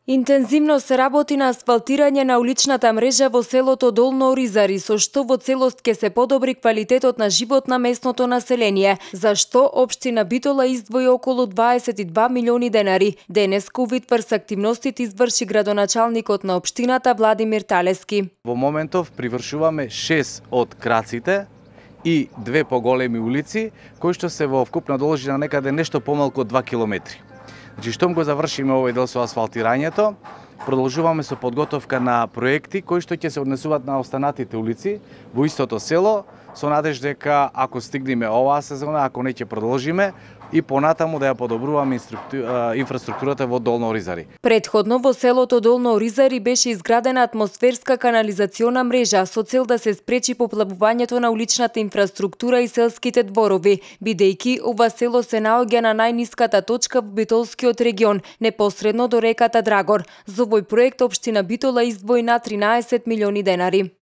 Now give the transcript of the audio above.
Интензивно се работи на асфалтирање на уличната мрежа во селото Долно Оризари, со што во целост ќе се подобри квалитетот на живот на местното население, за што општина Битола издвои околу 22 милиони денари. Денеска увид врз активностите изврши градоначалникот на општината Владимир Талески. Во моментов привршуваме 6 од краците и 2 поголеми улици, кои што се во вкупна должина некаде нешто помалку од 2 километри. Значи, штом го завршиме овој дел со асфалтирањето, продолжуваме со подготовка на проекти кои што ќе се однесуваат на останатите улици во истото село, со надеж дека ако стигнеме оваа сезона, ако не ќе продолжиме и понатаму да ја подобруваме инфраструктурата во Долно Оризари. Претходно во селото Долно Оризари беше изградена атмосферска канализациона мрежа со цел да се спречи поплавувањето на уличната инфраструктура и селските дворови, бидејќи ова село се наоѓа на најниската точка во Битолскиот регион, непосредно до реката Драгор. За овој проект општина Битола издвои на 13 милиони денари.